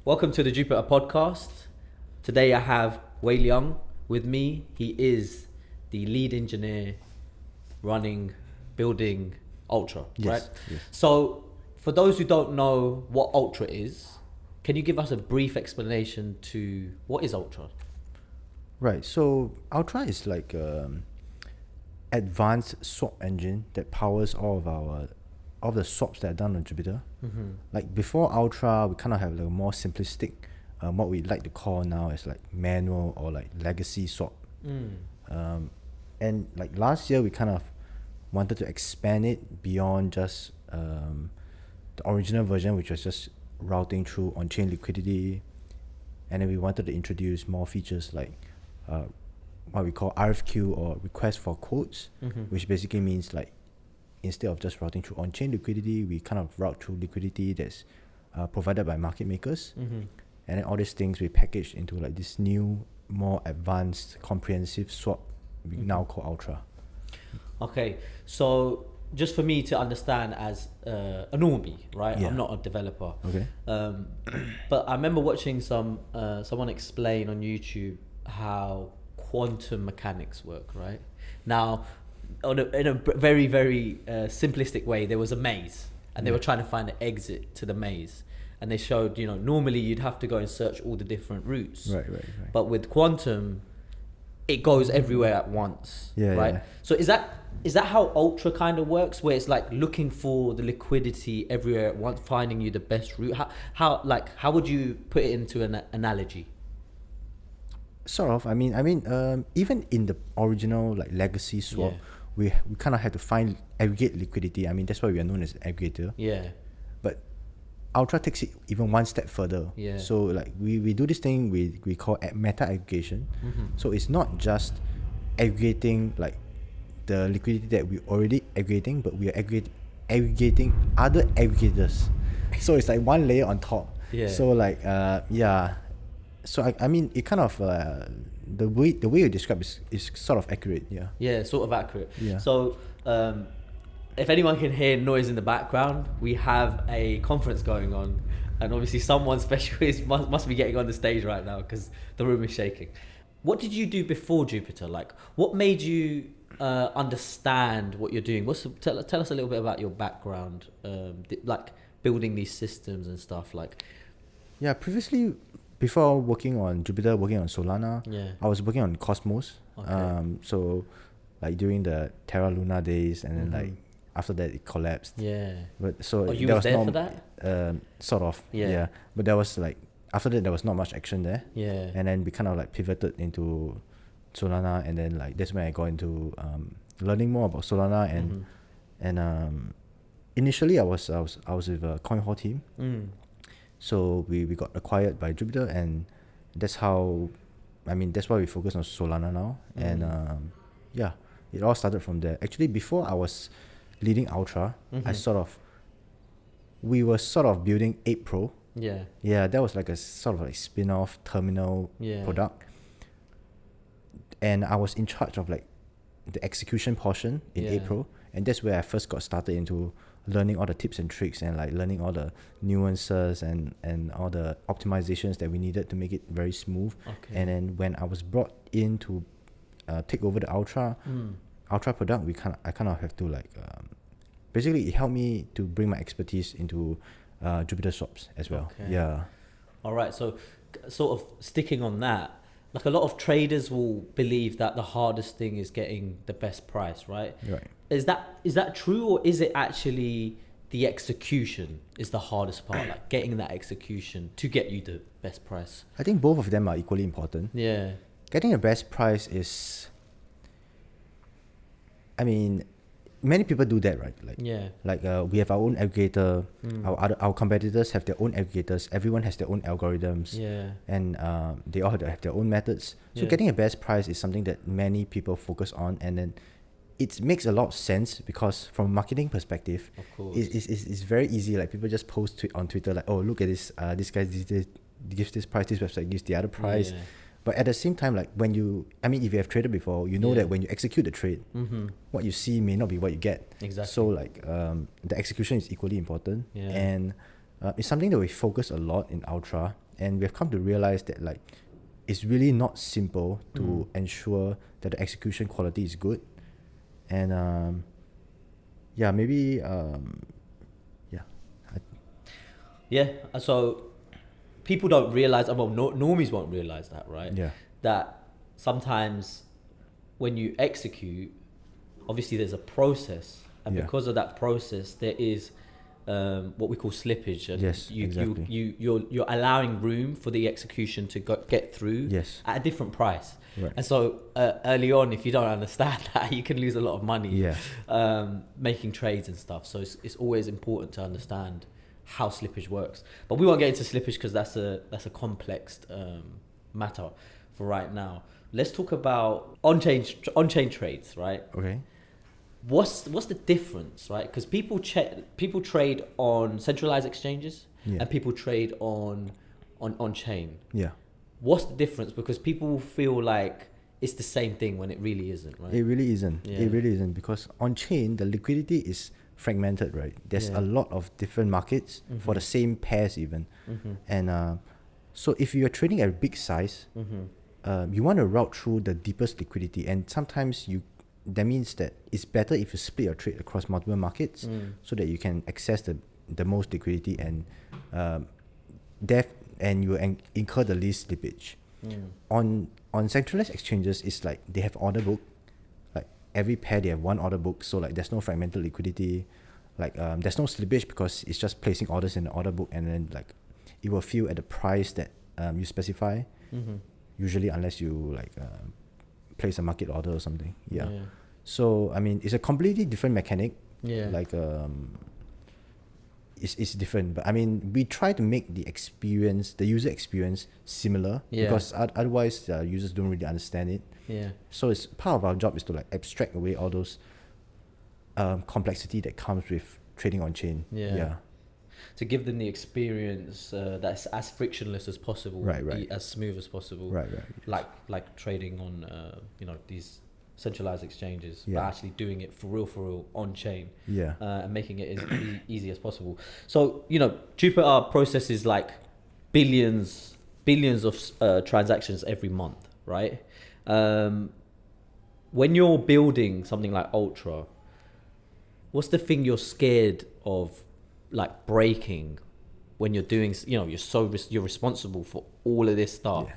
Welcome to the Jupiter podcast. Today I have Wei Liang with me. He is the lead engineer building Ultra, right? Yes. So for those who don't know what Ultra is, can you give us a brief explanation to what is Ultra? Right. So Ultra is like advanced swap engine that powers all of the swaps that are done on Jupiter. Like before Ultra, we kind of have like a more simplistic, what we like to call now is like manual or like legacy swap. And like last year, we kind of wanted to expand it beyond just the original version, which was just routing through on-chain liquidity, and then we wanted to introduce more features like what we call RFQ or request for quotes, which basically means like instead of just routing through on-chain liquidity, we kind of route through liquidity that's provided by market makers. And then all these things we packaged into like this new, more advanced, comprehensive swap we now call Ultra. Okay, so just for me to understand as a normie, right? Yeah. I'm not a developer. Okay. But I remember watching someone explain on YouTube how quantum mechanics work, right? Now, in a very, very simplistic way, there was a maze and they were trying to find an exit to the maze. And they showed, normally you'd have to go and search all the different routes. Right. But with quantum, it goes everywhere at once, right? Yeah. So is that how Ultra kind of works, where it's like looking for the liquidity everywhere at once, finding you the best route? How would you put it into an analogy? Sort of. I mean, even in the original like legacy swap, we kind of had to aggregate liquidity. I mean, that's why we are known as an aggregator. Yeah. But Ultra takes it even one step further. Yeah. So like we do this thing we call meta aggregation. So it's not just aggregating like the liquidity that we already aggregating, but we are aggregating other aggregators. So it's like one layer on top. Yeah. So like So I mean it kind of the way you describe is sort of accurate. Yeah, sort of accurate. Yeah. So if anyone can hear noise in the background, we have a conference going on, and obviously someone special must be getting on the stage right now because the room is shaking. What did you do before Jupiter? Like, what made you understand what you're doing? Tell us a little bit about your background, like building these systems and stuff. Like, yeah, previously before working on Jupiter, working on Solana, I was working on Cosmos. Okay. So like during the Terra Luna days, and then like after that it collapsed. Yeah. But so you there was was there for that? Sort of. Yeah. But there was like after that there was not much action there. Yeah. And then we kind of like pivoted into Solana, and then like that's when I got into learning more about Solana and initially I was with a Coin Hall team. So we got acquired by Jupiter, and that's how that's why we focus on Solana now. And it all started from there. Actually, before I was leading Ultra, we were sort of building 8 Pro. Yeah, that was like a sort of like spin-off terminal product. And I was in charge of like the execution portion in 8 Pro, and that's where I first got started into learning all the tips and tricks and like learning all the nuances and all the optimizations that we needed to make it very smooth. Okay. And then when I was brought in to take over the Ultra product, I kind of have to like basically it helped me to bring my expertise into Jupiter swaps as well. Okay. Yeah. All right. So sort of sticking on that, like a lot of traders will believe that the hardest thing is getting the best price, right? Right. Is that true, or is it actually the execution is the hardest part, like getting that execution to get you the best price? I think both of them are equally important. Yeah. Getting the best price is, many people do that, right? We have our own aggregator. Our competitors have their own aggregators. Everyone has their own algorithms. Yeah. And they all have their own methods. So getting a best price is something that many people focus on, and then it makes a lot of sense because from a marketing perspective, Of course. it's very easy. Like people just post on Twitter like, oh, look at this, this guy gives this price, this website gives the other price. Yeah. But at the same time, like when if you have traded before, you know that when you execute the trade, what you see may not be what you get. Exactly. So like the execution is equally important. Yeah. And it's something that we focus a lot in Ultra. and we've come to realize that like it's really not simple to ensure that the execution quality is good. And maybe Yeah. So people don't realize, well, normies won't realize that, right? Yeah. That sometimes when you execute, obviously there's a process, and because of that process, there is what we call slippage, and Yes, exactly. you're allowing room for the execution to get through at a different price. Right. And so early on, if you don't understand that, you can lose a lot of money making trades and stuff. So it's always important to understand how slippage works. But we won't get into slippage because that's a complex matter for right now. Let's talk about on-chain trades, right? Okay. What's the difference, right? Because people trade on centralized exchanges and people trade on chain. Yeah. What's the difference? Because people feel like it's the same thing when it really isn't, right? It really isn't. Yeah. It really isn't, because on chain the liquidity is fragmented, right? There's a lot of different markets for the same pairs even, and so if you're trading at a big size, you want to route through the deepest liquidity, and sometimes that means that it's better if you split your trade across multiple markets so that you can access the most liquidity and you incur the least slippage. On centralized exchanges, it's like they have order book. Like every pair they have one order book, so like there's no fragmented liquidity. Like there's no slippage because it's just placing orders in the order book, and then like it will fill at the price that you specify. Usually, unless you like place a market order or something. Yeah. So I mean, it's a completely different mechanic. Yeah. Like it's different, but I mean, we try to make the user experience similar, because otherwise users don't really understand it. Yeah. So it's part of our job is to like abstract away all those complexity that comes with trading on chain. Yeah. To give them the experience that's as frictionless as possible, Right. as smooth as possible. Right. Like trading on these centralized exchanges, but Yeah. actually doing it for real on chain. Yeah. And making it as easy as possible. So Jupiter processes like billions of transactions every month, right? When you're building something like Ultra, what's the thing you're scared of, like, breaking when you're doing? You're responsible for all of this stuff,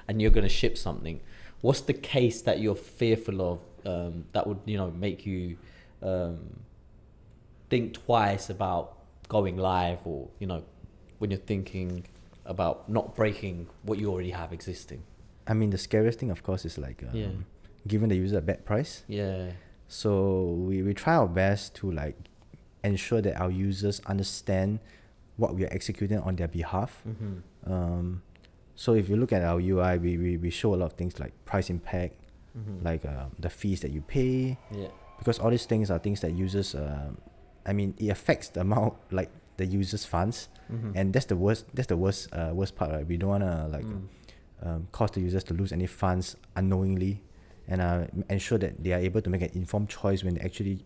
and you're going to ship something. What's the case that you're fearful of that would make you think twice about going live, or when you're thinking about not breaking what you already have existing? I mean, the scariest thing, of course, is like giving the user a bad price. Yeah. So we try our best to like ensure that our users understand what we are executing on their behalf. So if you look at our UI, we show a lot of things like price impact, like the fees that you pay. Yeah. Because all these things are things that users, it affects the amount, like the users' funds, and that's the worst part, right? We don't wanna cause the users to lose any funds unknowingly, and ensure that they are able to make an informed choice when they actually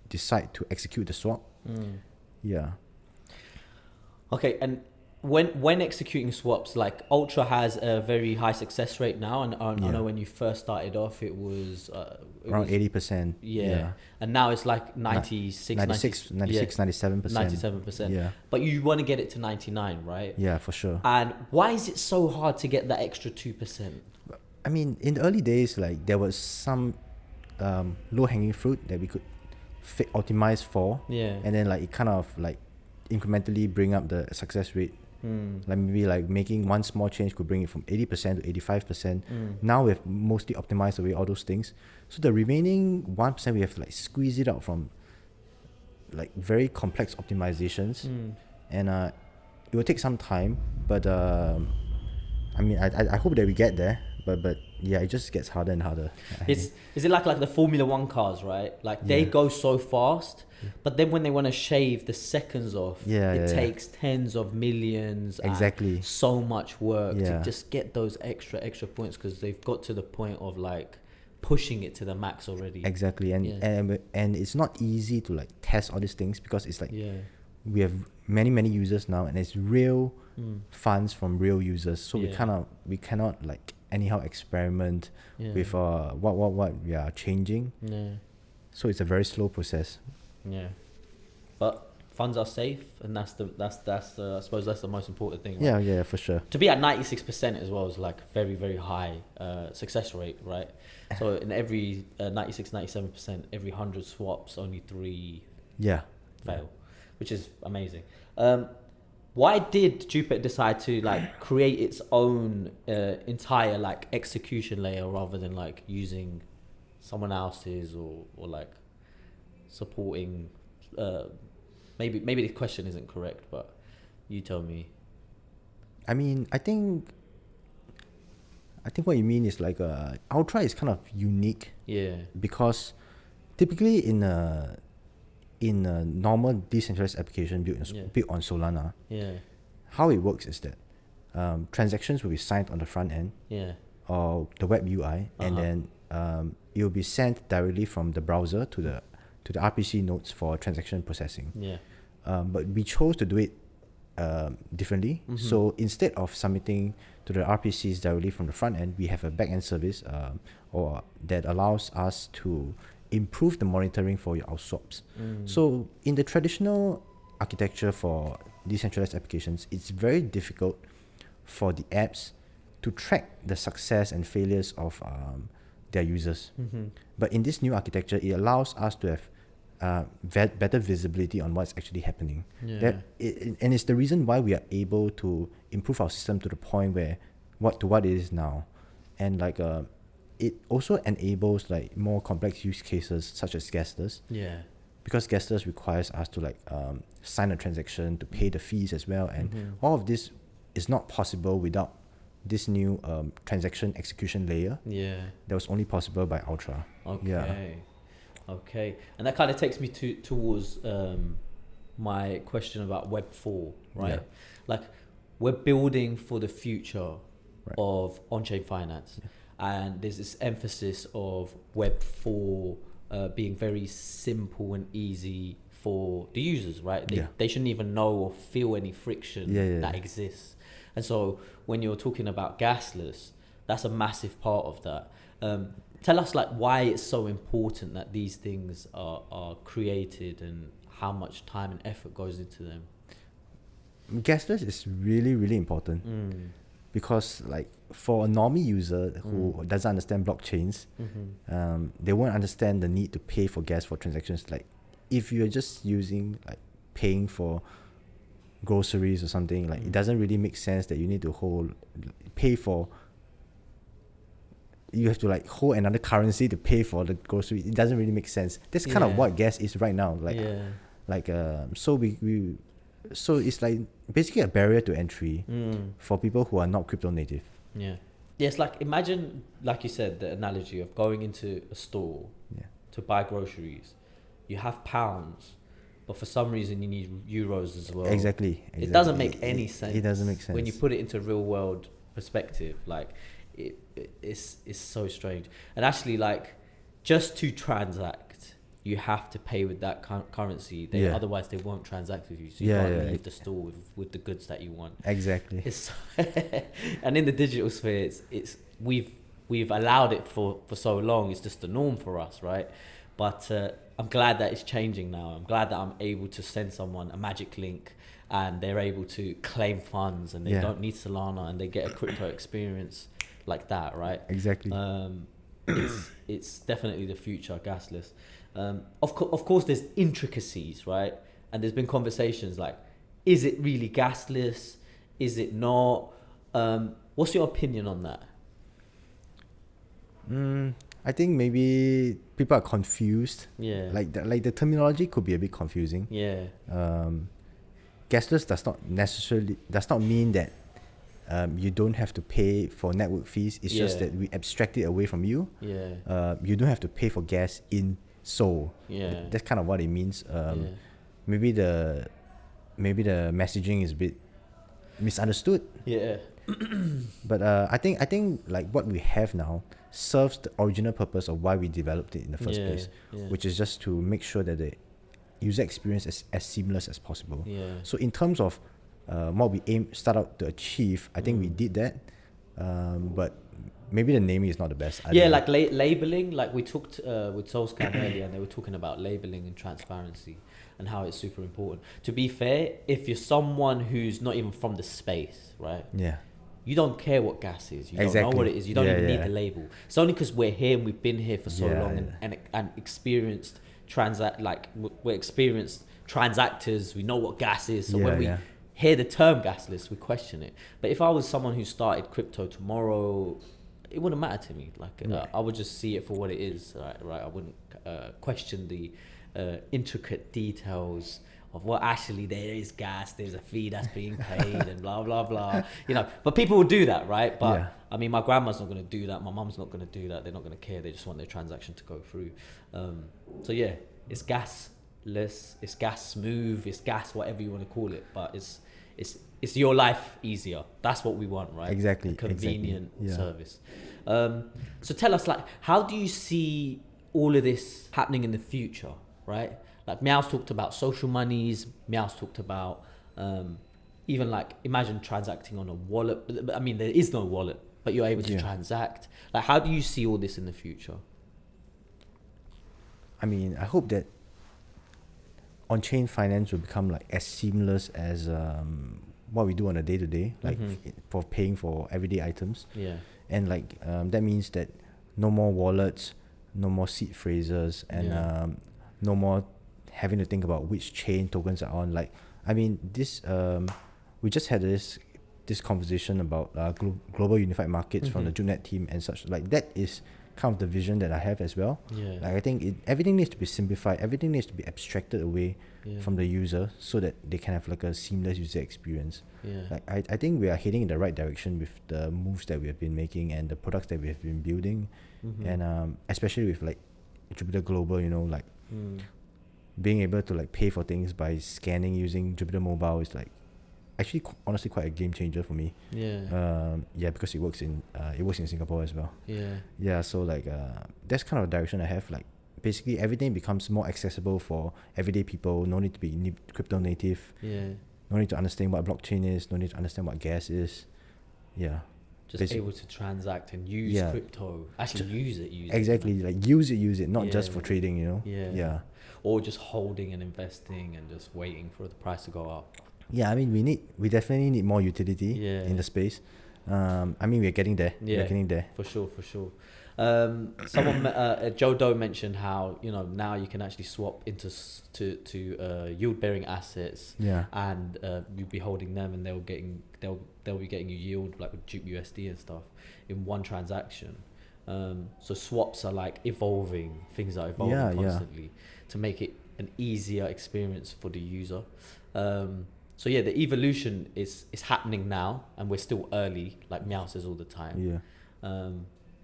decide to execute the swap. Yeah. Okay, and when executing swaps, like Ultra has a very high success rate now, and I know when you first started off, it was around 80%. Yeah, and now it's like 96, 97%. 97%. Yeah. But you want to get it to 99, right? Yeah, for sure. And why is it so hard to get that extra 2%? I mean, in the early days, like there was some low-hanging fruit that we could optimize for. Yeah. And then like it kind of like incrementally bring up the success rate. Like maybe like making one small change could bring it from 80% to 85%. Now we've mostly optimized away all those things. So the remaining 1% we have to like squeeze it out from like very complex optimizations. And it will take some time, but I hope that we get there. But yeah, it just gets harder and harder. Is it like the Formula One cars, right? Like they go so fast, but then when they want to shave the seconds off, it takes tens of millions. Exactly. And so much work to just get those extra points, because they've got to the point of like pushing it to the max already. Exactly, and it's not easy to like test all these things, because it's like we have many users now, and it's real funds from real users. So Yeah. we cannot like anyhow experiment Yeah. with what we are changing. Yeah. So it's a very slow process. Yeah. But funds are safe, and that's the I suppose that's the most important thing. Right? Yeah, yeah, for sure. To be at 96% as well is like very, very high success rate, right? So in every 96, 97%, every 100 swaps, only 3 Yeah. fail, which is amazing. Why did Jupiter decide to like create its own entire like execution layer rather than like using someone else's or like supporting? Maybe the question isn't correct, but you tell me. I mean, I think what you mean is like Ultra is kind of unique Yeah. because typically in a normal decentralized application built on Solana, Yeah. how it works is that transactions will be signed on the front end Yeah. or the web UI, and then it will be sent directly from the browser to the RPC nodes for transaction processing. Yeah. But we chose to do it differently. So instead of submitting to the RPCs directly from the front end, we have a back-end service or that allows us to improve the monitoring for our swaps. So in the traditional architecture for decentralized applications, it's very difficult for the apps to track the success and failures of their users. But in this new architecture, it allows us to have better visibility on what's actually happening. Yeah. And it's the reason why we are able to improve our system to the point where what it is now. And like it also enables like more complex use cases such as Gasless, Yeah. because Gasless requires us to like sign a transaction to pay the fees as well, and all of this is not possible without this new transaction execution layer Yeah. that was only possible by Ultra. Okay. Yeah. Okay. And that kind of takes me towards my question about Web 4, right? Yeah. Like we're building for the future Right. of on-chain finance, and there's this emphasis of Web 4 being very simple and easy for the users, right? They shouldn't even know or feel any friction that exists. And so when you're talking about Gasless, that's a massive part of that. Tell us like why it's so important that these things are created and how much time and effort goes into them. Gasless is really, really important because like for a normie user who doesn't understand blockchains, they won't understand the need to pay for gas for transactions. Like if you're just using like paying for groceries or something, like it doesn't really make sense that you need to you have to like hold another currency to pay for the grocery. It doesn't really make sense. That's kind of what gas is right now. So it's like basically a barrier to entry for people who are not crypto native. Yeah. Yes, like imagine, like you said, the analogy of going into a store to buy groceries. You have pounds, but for some reason you need euros as well. Exactly. It doesn't make any sense. It doesn't make sense. When you put it into real world perspective, like it's so strange. And actually, like just to transact, you have to pay with that currency. Otherwise, they won't transact with you. So you can't leave the store with the goods that you want. Exactly. And in the digital sphere, it's we've allowed it for so long. It's just the norm for us, right? But I'm glad that it's changing now. I'm glad that I'm able to send someone a magic link and they're able to claim funds and they don't need Solana and they get a crypto experience like that, right? Exactly. It's definitely the future, Gasless. Of course, there's intricacies, right? And there's been conversations like, is it really Gasless? Is it not? What's your opinion on that? I think maybe people are confused. Yeah. Like the terminology could be a bit confusing. Yeah. Gasless does not mean that you don't have to pay for network fees. It's just that we abstract it away from you. Yeah. You don't have to pay for gas in Seoul. Yeah. That's kind of what it means. Maybe the messaging is a bit misunderstood. Yeah. But I think like what we have now serves the original purpose of why we developed it in the first place, which is just to make sure that the user experience as seamless as possible. Yeah. So in terms of what we start out to achieve, I think we did that, but maybe the naming is not the best. Yeah, like labeling. Like we talked with Soulscan earlier, and they were talking about labeling and transparency and how it's super important. To be fair, if you're someone who's not even from the space, right? Yeah. You don't care what gas is. You don't know what it is. You don't even need the label. It's only because we're here and we've been here for so long and experienced we're experienced transactors. We know what gas is. So when we hear the term gasless, we question it. But if I was someone who started crypto tomorrow, it wouldn't matter to me. Like I would just see it for what it is. Right? I wouldn't question the intricate details of what actually there is gas, there's a fee that's being paid and blah, blah, blah, you know, but people will do that, right? But I mean, my grandma's not going to do that. My mum's not going to do that. They're not going to care. They just want their transaction to go through. So yeah, it's gasless, it's gas smooth, it's gas, whatever you want to call it. But it's your life easier. That's what we want, right? Exactly. A convenient service. So tell us, like, how do you see all of this happening in the future, right? Like Meow's talked about social monies. Meow's talked about even like imagine transacting on a wallet. I mean, there is no wallet, but you're able to transact. Like, how do you see all this in the future? I mean, I hope that on-chain finance will become like as seamless as what we do on a day-to-day, like for paying for everyday items. Yeah. And like that means that no more wallets, no more seed phrases, and no more having to think about which chain tokens are on. Like, I mean, this we just had this conversation about global unified markets from the JUNET team and such. Like, that is kind of the vision that I have as well. Yeah. Like, I think everything needs to be simplified. Everything needs to be abstracted away from the user so that they can have like a seamless user experience. Yeah. Like, I think we are heading in the right direction with the moves that we have been making and the products that we have been building, and especially with like Jupiter Global, you know, like being able to like pay for things by scanning using Jupiter Mobile is like actually honestly quite a game changer for me. Because it works in Singapore as well. So like that's kind of a direction I have. Like, basically everything becomes more accessible for everyday people. No need to be crypto native. No need to understand what blockchain is. No need to understand what gas is. Just able to transact and use crypto. Actually use it. Exactly. Like use it, not just for trading, you know. Or just holding and investing and just waiting for the price to go up. I mean, we definitely need more utility in the space. I mean, we're getting there. We're getting there. For sure. Someone, Joe Doe mentioned how, you know, now you can actually swap into yield bearing assets. And you'll be holding them, and they'll be getting you yield like with Jupe USD and stuff in one transaction. So swaps are like evolving. Things are evolving constantly to make it an easier experience for the user. So the evolution is happening now, and we're still early, like Meow says all the time.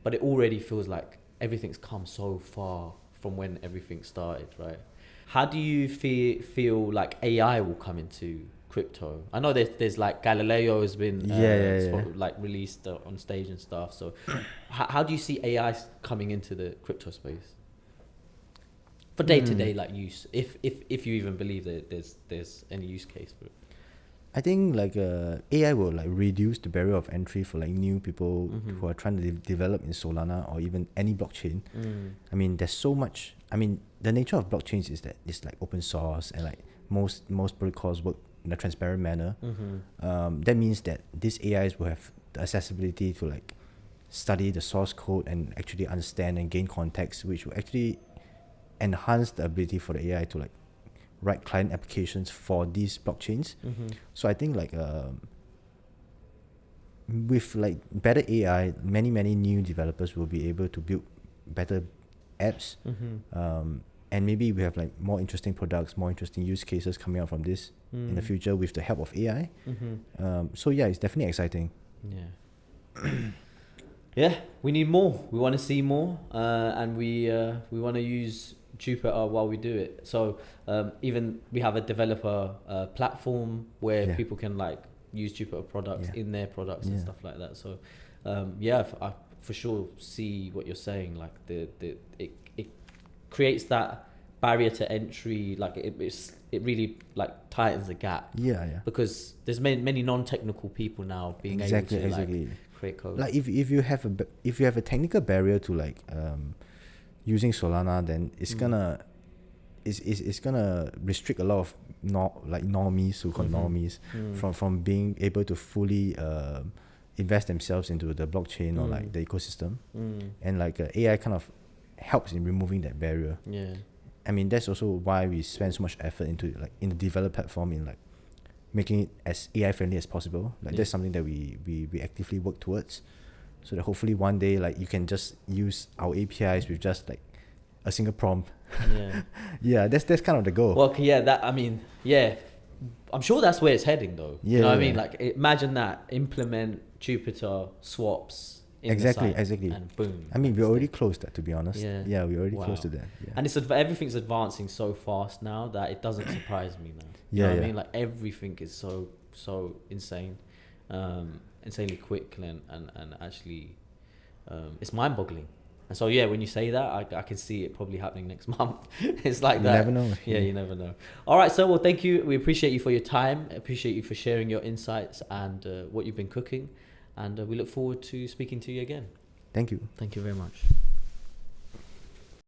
But it already feels like everything's come so far from when everything started, right? How do you feel like AI will come into crypto? I know there's like Galileo has been like released on stage and stuff. So how do you see AI coming into the crypto space for day-to-day like use, if you even believe that there's any use case for it? I think like AI will like reduce the barrier of entry for like new people who are trying to develop in Solana or even any blockchain. I mean, there's so much. I mean, the nature of blockchains is that it's like open source, and like most protocols work in a transparent manner. That means that these AIs will have the accessibility to like study the source code and actually understand and gain context, which will actually enhance the ability for the AI to like write client applications for these blockchains. So I think like with like better AI, many new developers will be able to build better apps, and maybe we have like more interesting products, more interesting use cases coming out from this in the future with the help of AI. So it's definitely exciting. We need more. We want to see more, and we want to use Jupiter while we do it. So even we have a developer platform where people can like use Jupiter products in their products and stuff like that. So I for sure see what you're saying. Like it creates that barrier to entry, like it really like tightens the gap. Yeah. Because there's many non-technical people now being able to like create code. Like if you have a technical barrier to like using Solana, then it's gonna it's gonna restrict a lot of normies, so-called normies, from being able to fully invest themselves into the blockchain or like the ecosystem. And like AI kind of helps in removing that barrier. Yeah. I mean, that's also why we spend so much effort into like in the developer platform, in like making it as AI friendly as possible. Like that's something that we actively work towards, so that hopefully one day like you can just use our APIs with just like a single prompt. Yeah. Yeah, that's kind of the goal. Well, I'm sure that's where it's heading though. Yeah, you know what I mean? Like imagine that, implement Jupyter swaps in the site, exactly. and boom. I mean, we're already close to that, to be honest. Yeah. We're already Wow. close to that. Yeah. And everything's advancing so fast now that it doesn't surprise me, man. You know what I mean? Like everything is so insane, insanely quick, and actually, it's mind-boggling. And so when you say that, I can see it probably happening next month. It's like that. You never know. Yeah, you never know. All right, so well, thank you. We appreciate you for your time. Appreciate you for sharing your insights and what you've been cooking. And we look forward to speaking to you again. Thank you. Thank you very much.